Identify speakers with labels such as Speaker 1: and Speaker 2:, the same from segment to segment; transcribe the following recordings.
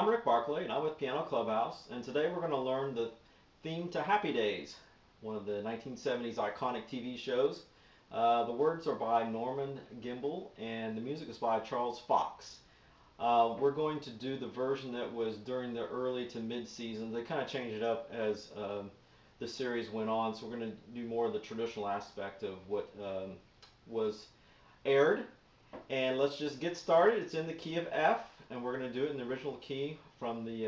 Speaker 1: I'm Rick Barclay, and I'm with Piano Clubhouse, and today we're going to learn the theme to Happy Days, one of the 1970s iconic TV shows. The words are by Norman Gimbel, and the music is by Charles Fox. We're going to do the version that was during the early to mid-season. They kind of changed it up as the series went on, so we're going to do more of the traditional aspect of what was aired. And let's just get started. It's in the key of F, and we're going to do it in the original key from the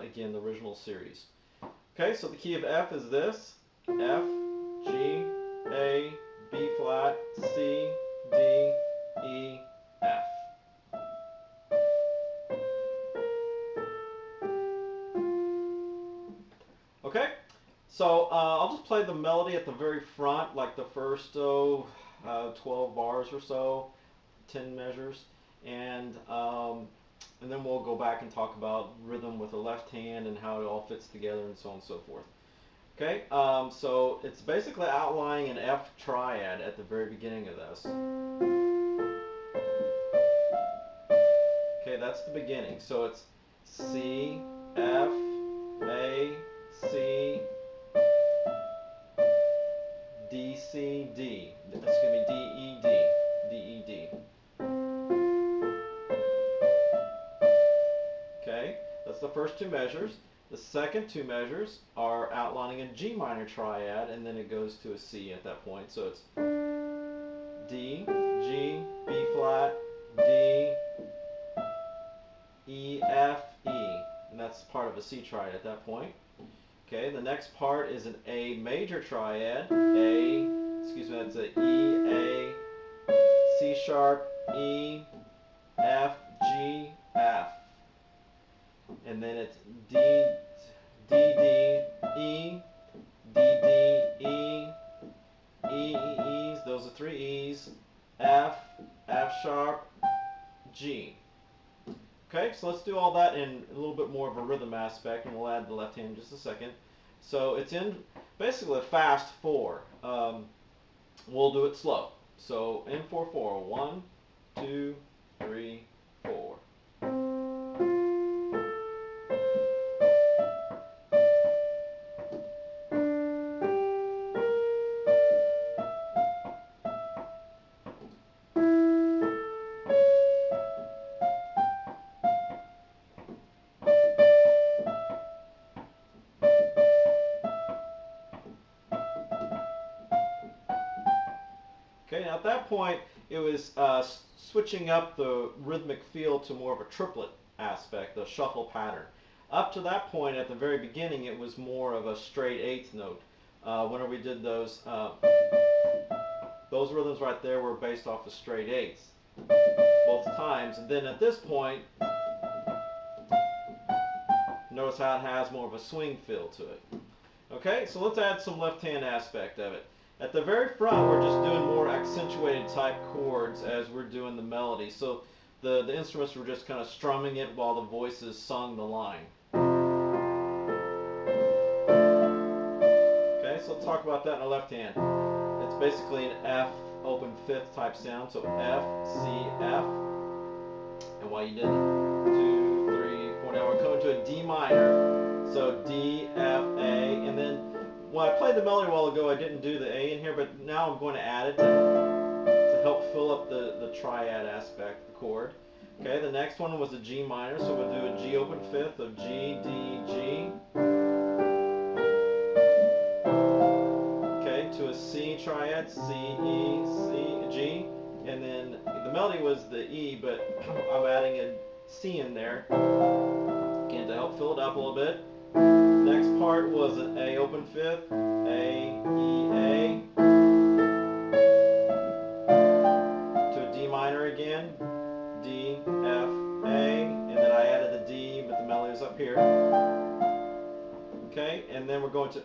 Speaker 1: again, the original series. Okay, so the key of F is this: F, G, A, B flat, C, D, E, F. Okay, so I'll just play the melody at the very front, like the first 12 bars or so, 10 measures, and then we'll go back and talk about rhythm with the left hand and how it all fits together and so on and so forth. Okay, so it's basically outlining an F triad at the very beginning of this. Okay, that's the beginning. So it's C, F, A, C, D, C, D. That's going to be D, E, D, D, E, D. Okay, that's the first two measures. The second two measures are outlining a G minor triad, and then it goes to a C at that point. So it's D, G, B flat, D, E, F, E. And that's part of a C triad at that point. Okay, the next part is an A major triad. That's a E, A, C sharp, E, F, G, F. And then it's D, D, D, E, D, D, E, E, E, E's. Those are three E's. F, F sharp, G. Okay, so let's do all that in a little bit more of a rhythm aspect, and we'll add the left hand in just a second. So it's in basically a fast 4. We'll do it slow. So in 4/4, 1, 2, 3, 4. Okay, now at that point, it was switching up the rhythmic feel to more of a triplet aspect, the shuffle pattern. Up to that point, at the very beginning, it was more of a straight eighth note. Whenever we did those rhythms right there were based off of straight eighths both times. And then at this point, notice how it has more of a swing feel to it. Okay, so let's add some left hand aspect of it. At the very front, we're just doing more accentuated type chords as we're doing the melody. So the instruments were just kind of strumming it while the voices sung the line. Okay, so let's talk about that in the left hand. It's basically an F open fifth type sound. So F, C, F. And while you did 2, 3, 4, now we're coming to a D minor. So D, F, A, and then when I played the melody a while ago, I didn't do the A in here, but now I'm going to add it to help fill up the triad aspect, the chord. Okay, the next one was a G minor, so we'll do a G open fifth of G, D, G. Okay, to a C triad, C, E, C, G. And then the melody was the E, but I'm adding a C in there, again, to help fill it up a little bit. Next part was an A open fifth, A, E, A, to a D minor again, D, F, A, and then I added the D, but the melody is up here. Okay, and then we're going to,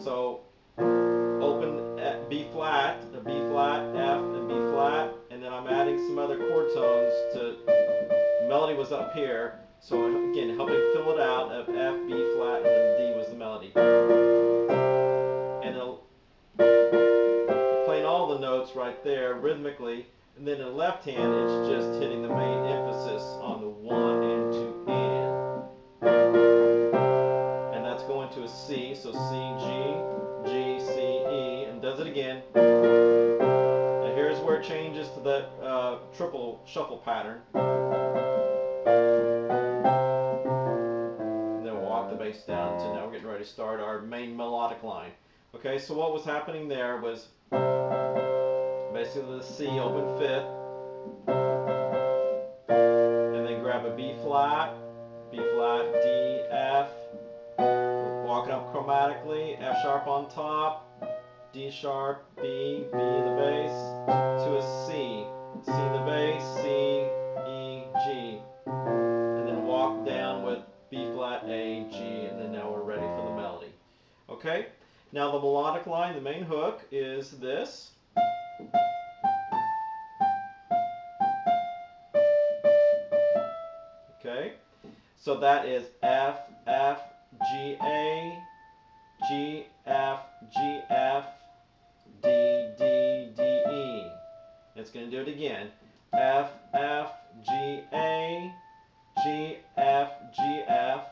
Speaker 1: so open at B flat, a B flat, F, and B flat, and then I'm adding some other chord tones to, the melody was up here. So again, helping fill it out of F, B flat, and then D was the melody. And playing all the notes right there rhythmically And then in the left hand, it's just hitting the main emphasis on the 1 and 2 and that's going to a C, so C, G, G, C, E, and does it again. And here's where it changes to that triple shuffle pattern. And then we'll walk the bass down to now we're getting ready to start our main melodic line. Okay, so what was happening there was basically the C open 5th, and then grab a B flat, D, F, walking up chromatically, F sharp on top, D sharp, B, B in the bass, to a C, C in the bass, C, E, G, and then walk down with B flat, A, G, and then now we're ready for the melody. Okay, now the melodic line, the main hook, is this. Okay, so that is F, F, G, A, G, F, G, F, D, D, D, E. It's going to do it again. F, F, G, A, G, F, G, F,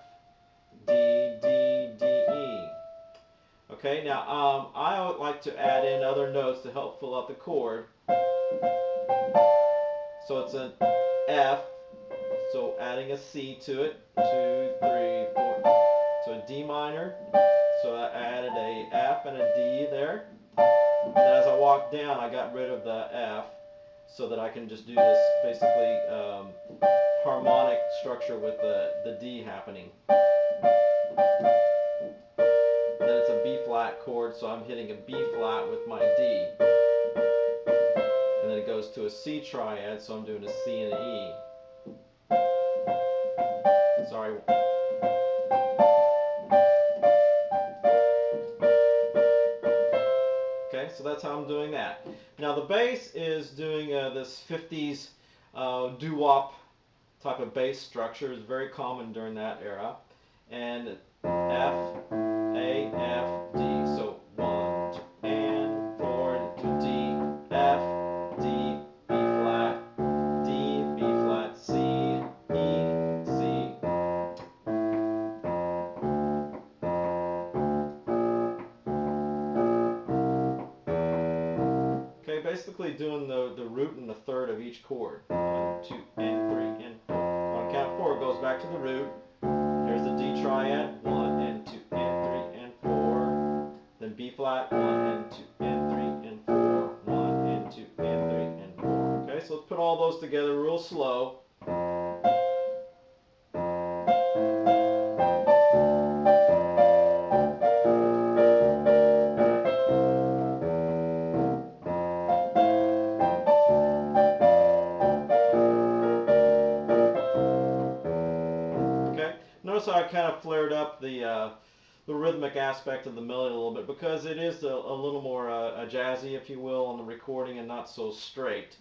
Speaker 1: D, D, D, E. Okay, now I would like to add in other notes to help fill out the chord. So it's an F, so adding a C to it, 2, 3, 4. So a D minor, so I added a F and a D there. And as I walk down, I got rid of the F so that I can just do this basically harmonic structure with the D happening. And then it's a B flat chord, so I'm hitting a B flat with my D. And then it goes to a C triad, so I'm doing a C and an E. Sorry. Okay, so that's how I'm doing that. Now the bass is doing this 50s doo-wop type of bass structure. It's very common during that era. And F, A, F, D. So 1, 2, and 4, to D, F, D, B flat, D, B flat, C, E, C. Okay, basically doing the root and the third of each chord. 1, 2, and 3, and 4. On count 4, it goes back to the root. Here's the D triad, 1 and 2 and 3 and 4. Then B flat, 1 and 2 and 3 and 4. 1 and 2 and 3 and 4. Okay, so let's put all those together real slow. Notice how I kind of flared up the rhythmic aspect of the melody a little bit because it is a little more jazzy, if you will, on the recording and not so straight.